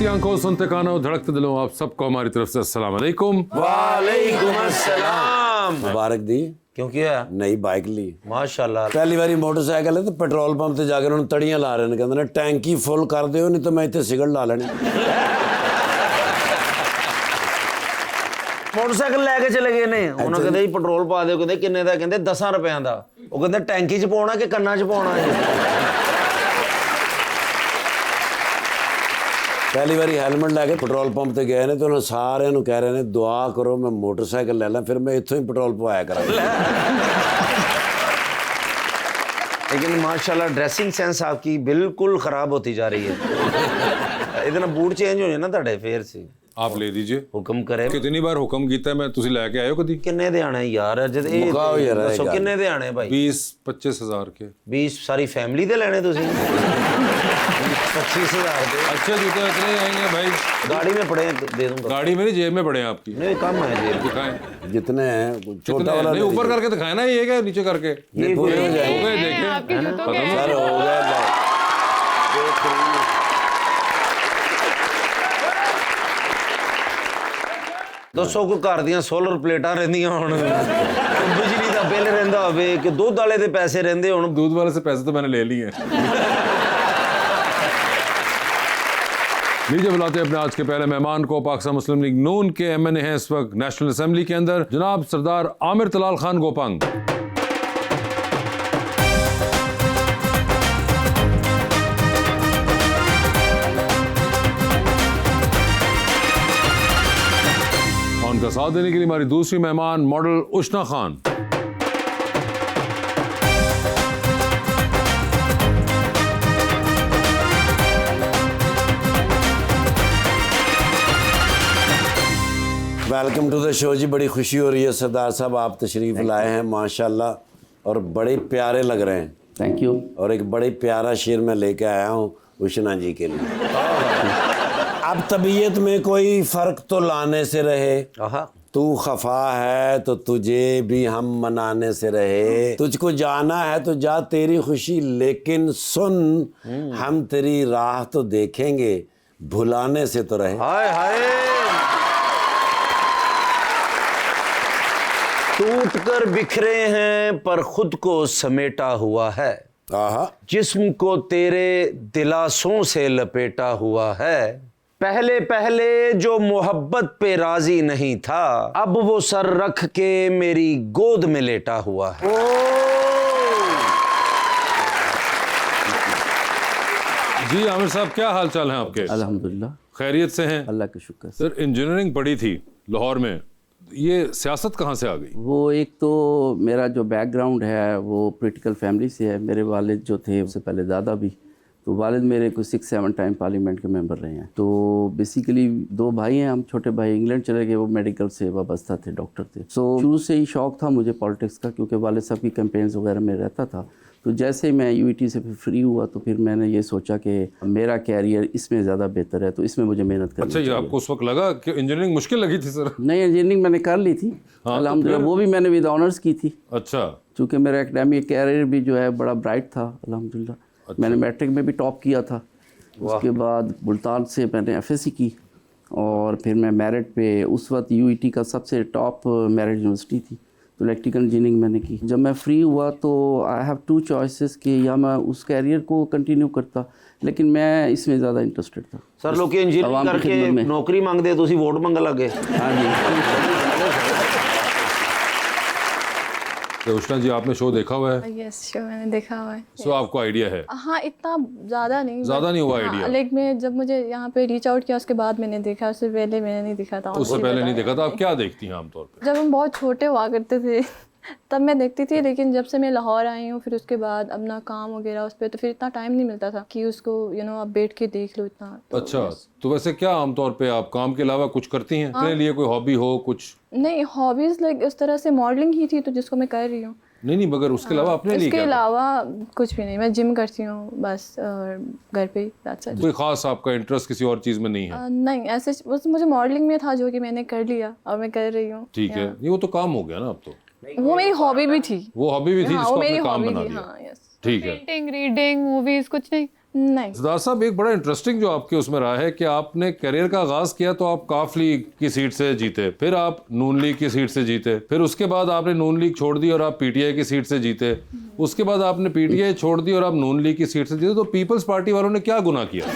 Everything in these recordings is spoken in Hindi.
देखती आंखों, सुनते कानों, धड़कते दिलों, आप सबको हमारी तरफ से अस्सलाम वालेकुम। वालेकुम अस्सलाम। मुबारक दी। क्यों किया? नई बाइक ली माशाल्लाह। पहली बारी मोटरसाइकिल है तो पेट्रोल पंप से जाकर उन्होंने तड़ियां ला रहे हैं, कहते टैंकी फुल कर दो नहीं तो मैं इतने सिगरेट ला लेनी। मोटरसाइकिल लेके चले गए ने, उन्होंने कहते जी पेट्रोल पा दो, कहते किन्ने दा, कहते 10 रुपए दा। वो कहते टैंकी च पाउणा कि कन्ना च पाउणा है। पहली बारी हेलमेट लैके पेट्रोल पंप से गए ने तो उन्होंने सारे कह रहे हैं दुआ करो मैं मोटरसाइकिल ले ला, फिर मैं इतों ही पेट्रोल पवाया करा। लेकिन माशाल्लाह ड्रेसिंग सेंस आपकी बिल्कुल खराब होती जा रही है। इतना बूट चेंज हो जाए ना ਤੁਹਾਡੇ ਫੇਰ ਸੀ। आप ले दीजिए। हुक्म करे। कितनी बार हुक्म कीता है मैं, तुसी लेके आए हो कदी? किन्ने दे आने यार? जद ਇਹ ਦੱਸੋ ਕਿੰਨੇ ਦੇ ਆਣੇ ਭਾਈ? 20-25 हज़ार के। 20 सारी फैमिली दे लेने तुसी? 25 हज़ार दे। अच्छे जूते इतने आएंगे भाई। गाड़ी में पड़े दे दूंगा। गाड़ी मेरी जेब में पड़े हैं आपकी। नहीं कम है जेब। दिखाएं जितने हैं छोटा वाला नहीं, ऊपर करके दिखाए ना, ये क्या नीचे करके ये हो गए देखे सर हो गया। दोस्तों को घर दियां सोलर प्लेटां रहंदियां हुण, बिजली दा बिल रहंदा होवे कि दूध वाले दे पैसे रहंदे हुण। दूध वाले से पैसे तो मैंने ले लिए हैं। लीजिए बुलाते हैं अपने आज के पहले मेहमान को। पाकिस्तान मुस्लिम लीग नून के MNA हैं इस वक्त नेशनल असेंबली के अंदर, जनाब सरदार आमिर तलाल खान गोपंग। उनका साथ देने के लिए हमारी दूसरी मेहमान model Ushna Khan. Welcome to the show ji, बड़ी खुशी हो रही है सरदार साहब आप तशरीफ़ लाए हैं माशाल्लाह, और बड़े प्यारे लग रहे हैं। Thank you. और एक बड़े प्यारा शेर मैं लेके आया हूँ उशना जी के लिए। अब तबीयत में कोई फ़र्क तो लाने से रहे, आहा तू खफा है तो तुझे भी हम मनाने से रहे, तुझको जाना है तो जा तेरी खुशी, लेकिन सुन हम तेरी राह तो देखेंगे भुलाने से तो रहे। हाय हाय। टूट कर बिखरे हैं पर खुद को समेटा हुआ है, आहा जिस्म को तेरे दिलासों से लपेटा हुआ है। पहले पहले जो मोहब्बत पे राजी नहीं था, अब वो सर रख के मेरी गोद में लेटा हुआ है। जी आमिर साहब, क्या हाल चाल है आपके? अल्हम्दुलिल्लाह, खैरियत से हैं? अल्लाह के शुक्र से। सर इंजीनियरिंग पढ़ी थी लाहौर में, ये सियासत कहाँ से आ गई? वो एक तो मेरा जो बैकग्राउंड है वो पॉलिटिकल फैमिली से है। मेरे वालिद जो थे उससे पहले दादा भी, तो वालिद मेरे को 6-7 टाइम पार्लियामेंट के मेंबर रहे हैं। तो बेसिकली 2 भाई हैं हम, छोटे भाई इंग्लैंड चले गए, वो मेडिकल से वाबस्ता थे, डॉक्टर थे। सो शुरू से ही शौक था मुझे पॉलिटिक्स का, क्योंकि वालिद साहब की कैंपेन्स वगैरह में रहता था। तो जैसे ही मैं UET से फ्री हुआ तो फिर मैंने ये सोचा कि मेरा कैरियर इसमें ज़्यादा बेहतर है, तो इसमें मुझे मेहनत करनी अच्छा, ये आपको उस वक्त लगा कि इंजीनियरिंग मुश्किल लगी थी सर? नहीं, इंजीनियरिंग मैंने कर ली थी अल्हम्दुलिल्लाह, वो भी मैंने विद ऑनर्स की थी। अच्छा। चूँकि मेरा एकेडमिक कैरियर भी जो है बड़ा ब्राइट था अल्हम्दुलिल्लाह। मैंने मैट्रिक में भी टॉप किया था। उसके बाद मुल्तान से मैंने FSC की, और फिर मैं मेरिट पे, उस वक्त UET का सबसे टॉप मेरिट यूनिवर्सिटी थी, तो इलेक्ट्रिकल इंजीनियरिंग मैंने की। जब मैं फ्री हुआ तो आई हैव 2 चॉइसेस कि या मैं उस कैरियर को कंटिन्यू करता, लेकिन मैं इसमें ज़्यादा इंटरेस्टेड था। सर लोग इंजीनियरिंग करके नौकरी मंगते, तुसी वोट मंग लगे। हाँ जी। तो उष्णा जी, आपने शो देखा हुआ है? यस शो मैंने देखा हुआ है। सो आपको आइडिया है? हाँ, इतना ज़्यादा नहीं हुआ आइडिया। लाइक मैं जब मुझे यहाँ पे रीच आउट किया उसके बाद मैंने देखा, उससे पहले मैंने नहीं देखा था। उससे पहले नहीं देखा था। आप क्या देखती हैं आमतौर पे? जब हम बहुत छोटे हुआ करते थे तब मैं देखती थी, लेकिन जब से मैं लाहौर आई हूँ फिर उसके बाद अपना काम वगैरह उस पर, तो फिर इतना टाइम नहीं मिलता था कि उसको आप बैठ के देख लो इतना। अच्छा, तो वैसे क्या आमतौर पे आप काम के अलावा कुछ करती हैं? अपने लिए कोई हॉबी हो कुछ? नहीं, हॉबीज़ लाइक उस तरह से मॉडलिंग ही थी, तो जिसको मैं कर रही हूँ। नहीं, मगर उसके अलावा अपने लिए इसके क्या? अलावा कुछ भी नहीं, मैं जिम करती हूँ बस, और घर पे ही, that's it। कोई खास आपका इंटरेस्ट किसी और चीज में नहीं है? नहीं, ऐसे बस मुझे मॉडलिंग में था जो कि मैंने कर लिया और मैं कर रही हूँ। ठीक है, नहीं वो तो काम हो गया ना अब तो। वो मेरी हॉबी भी थी। वो हॉबी भी थी हाँ, जिसको वो मेरी आपने काम हॉबी बना थी। दिया। हाँ, यस। ठीक है। पेंटिंग, रीडिंग, मूवीज कुछ नहीं? नहीं। सरदार साहब, एक बड़ा इंटरेस्टिंग जो आपके उसमें रहा है कि आपने करियर का आगाज किया तो आप काफ लीग की सीट से जीते, फिर आप नून लीग की सीट से जीते, फिर उसके बाद आपने नून लीग छोड़ दी और आप पीटीआई की सीट से जीते, उसके बाद आपने पीटीआई छोड़ दी और आप नून लीग की सीट से जीते। तो पीपल्स पार्टी वालों ने क्या गुनाह किया?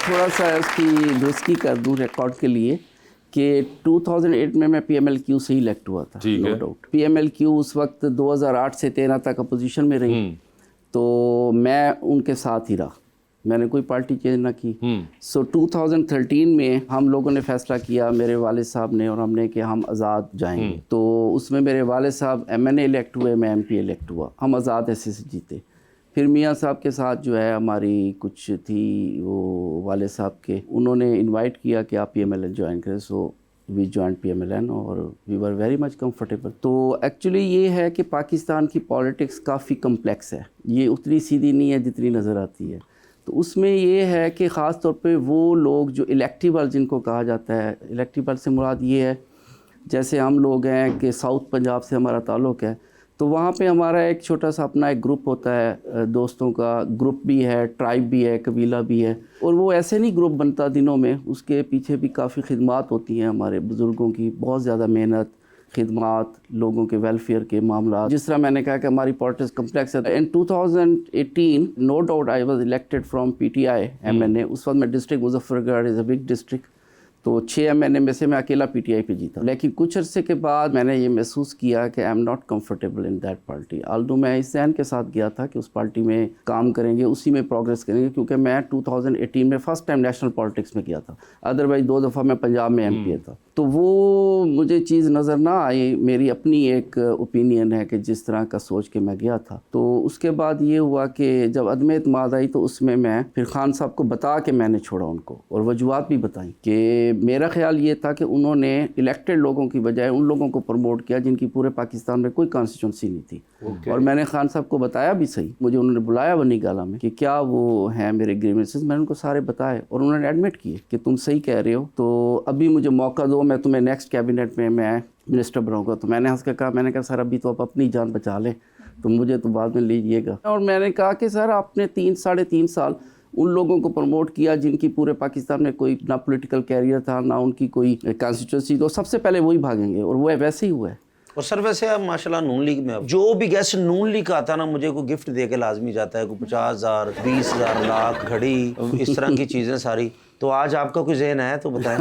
थोड़ा सा इसकी दुरुस्ती कर दूं रिकॉर्ड के लिए कि 2008 में मैं पीएमएलक्यू से इलेक्ट हुआ था, ठीक नो है। डाउट। पीएमएलक्यू उस वक्त 2008 से 13 तक अपोजिशन में रही, तो मैं उनके साथ ही रहा, मैंने कोई पार्टी चेंज ना की। सो 2013 में हम लोगों ने फैसला किया, मेरे वालिद साहब ने और हमने, कि हम आज़ाद जाएंगे। तो उसमें मेरे वालिद साहब एमएनए इलेक्ट हुए, मैं एमपी इलेक्ट हुआ, हम आज़ाद ऐसे से जीते। फिर मियाँ साहब के साथ जो है हमारी कुछ थी, वो वाले साहब के, उन्होंने इनवाइट किया कि आप पीएमएलएन ज्वाइन करें। सो वी जॉइन पीएमएलएन और we were very much comfortable. तो एक्चुअली ये है कि पाकिस्तान की पॉलिटिक्स काफ़ी कम्प्लेक्स है, ये उतनी सीधी नहीं है जितनी नज़र आती है। तो उसमें ये है कि ख़ास तौर पे वो लोग जो इलेक्टिबल जिनको कहा जाता है, इलेक्टिबल से मुराद ये है जैसे हम लोग हैं कि साउथ पंजाब से हमारा ताल्लुक़ है, तो वहाँ पे हमारा एक छोटा सा अपना एक ग्रुप होता है, दोस्तों का ग्रुप भी है, ट्राइब भी है, कबीला भी है। और वो ऐसे नहीं ग्रुप बनता दिनों में, उसके पीछे भी काफ़ी खिदमात होती हैं हमारे बुज़ुर्गों की, बहुत ज़्यादा मेहनत, खिदमात, लोगों के वेलफेयर के मामला। जिस तरह मैंने कहा कि हमारी पॉलिटिक्स कम्प्लेक्स है। In 2018 no doubt I was elected from PTI MNA. उस वक्त मैं district Muzaffargarh is a big district, तो 6 एमएनए में से मैं अकेला पीटीआई पे जीता। लेकिन कुछ अरसे के बाद मैंने ये महसूस किया कि I am not comfortable in that party. Aldous मैं इस जहन के साथ गया था कि उस पार्टी में काम करेंगे, उसी में प्रोग्रेस करेंगे, क्योंकि मैं 2018 में फ़र्स्ट टाइम नेशनल पॉलिटिक्स में गया था, अदरवाइज़ 2 दफ़ा मैं पंजाब में एमपी था। तो वो मुझे चीज़ नज़र ना आई, मेरी अपनी एक ओपिनियन है कि जिस तरह का सोच के मैं गया था। तो उसके बाद ये हुआ कि जब अदम एतमाद आई तो उसमें मैं फिर खान साहब को बता के मैंने छोड़ा उनको, और वजूहत भी बताई कि मेरा ख्याल ये था कि उन्होंने इलेक्टेड लोगों की बजाय उन लोगों को प्रमोट किया जिनकी पूरे पाकिस्तान में कोई कॉन्स्टिट्यूंसी नहीं थी। और मैंने खान साहब को बताया भी सही, मुझे उन्होंने बुलाया बनी गाला में कि क्या वो हैं मेरे ग्रीवेंसेस, मैंने उनको सारे बताए और उन्होंने एडमिट किए कि तुम सही कह रहे हो, तो अभी मुझे मौका दो, मैं तुम्हें नेक्स्ट कैबिनेट में मैं मिनिस्टर बनाऊंगा। तो मैंने हंस के कहा, मैंने कहा सर अभी तो आप अपनी जान बचा लें, तो मुझे तो बाद में लीजिएगा। और मैंने कहा कि सर आपने 3-3.5 साल उन लोगों को प्रमोट किया जिनकी पूरे पाकिस्तान में कोई ना पॉलिटिकल कैरियर था, ना उनकी कोई कॉन्स्टिट्यूंसी, तो सबसे पहले वही भागेंगे, और वो वैसे ही हुआ है। और सर वैसे अब माशाल्लाह नून लीग में अब जो भी गेस्ट नून लीग का आता है ना, मुझे कोई गिफ्ट दे के लाजमी जाता है, कोई 50,000, 20,000, लाख, घड़ी, इस तरह की चीज़ें सारी। तो आज आपका कोई जहन है तो बताएं।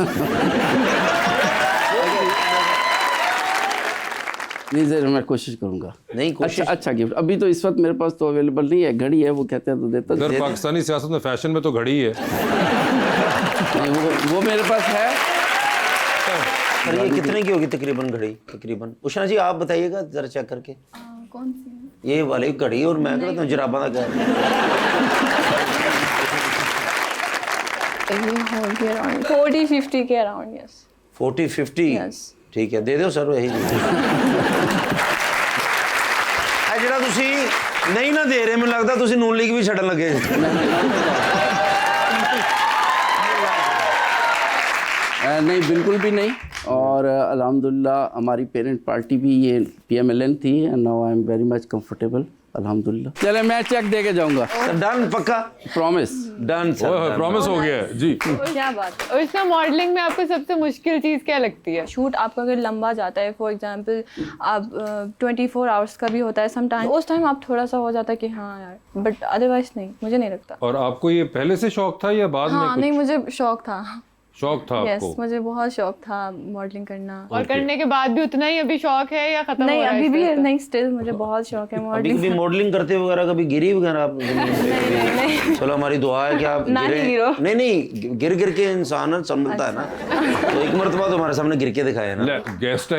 नहीं सर, मैं कोशिश करूंगा। नहीं कोशिश, अच्छा गिफ्ट अभी तो इस वक्त मेरे पास तो अवेलेबल नहीं है, घड़ी है, वो कहते हैं तो देता अगर पाकिस्तानी सियासत में फैशन में तो घड़ी है। नहीं, वो मेरे पास है। सर ये कितने की होगी तकरीबन घड़ी? तकरीबन उषा जी आप बताइएगा जरा चेक करके। कौन सी? ये वाली घड़ी, और मैं कहता हूँ जराबा का ये होगी अराउंड 40-50 के अराउंड। यस 40-50। यस ठीक है, दे दो सर यही। ਜਿਹੜਾ ਤੁਸੀਂ ਨਹੀਂ ਨਾ ਦੇ ਰਹੇ, ਮੈਨੂੰ ਲੱਗਦਾ ਤੁਸੀਂ ਨੂਨ ਲੀਗ ਵੀ ਛੱਡਣ ਲੱਗੇ। नहीं बिल्कुल भी नहीं, और अल्हम्दुलिल्लाह हमारी पेरेंट पार्टी भी ये पीएमएलएन थी, and now I am very much comfortable अल्हम्दुलिल्लाह। चले मैं चेक दे के जाऊंगा। डन पक्का? प्रॉमिस डन सर, प्रॉमिस हो गया है जी। क्या बात है। और इसमें मॉडलिंग में आपको सबसे मुश्किल चीज़ क्या लगती है? शूट आपका अगर लंबा जाता है, फॉर एग्जांपल आप 24 आवर्स का भी होता है समटाइम, उस टाइम आप थोड़ा सा हो जाता है कि हाँ यार, बट अदरवाइज नहीं, मुझे नहीं लगता। और आपको ये पहले से शौक था या बाद में हाँ कुछ नहीं, मुझे शौक था। शौक था यस आपको? मुझे बहुत शौक था मॉडलिंग करना। और करने के बाद भी उतना ही अभी शौक है या खत्म नहीं हो रहा है अभी भी इसका? नहीं, स्टिल मुझे बहुत शौक है अभी मॉडलिंग। कभी मॉडलिंग करते वगैरह कभी गिरी वगैरह आप? नहीं। चलो हमारी दुआ है कि आप ना गिरे ही गिरो। नहीं, गिर गिर के इंसान संभलता है ना, तो एक मरतबा तो हमारे सामने गिर के दिखाया है ना। गेस्ट है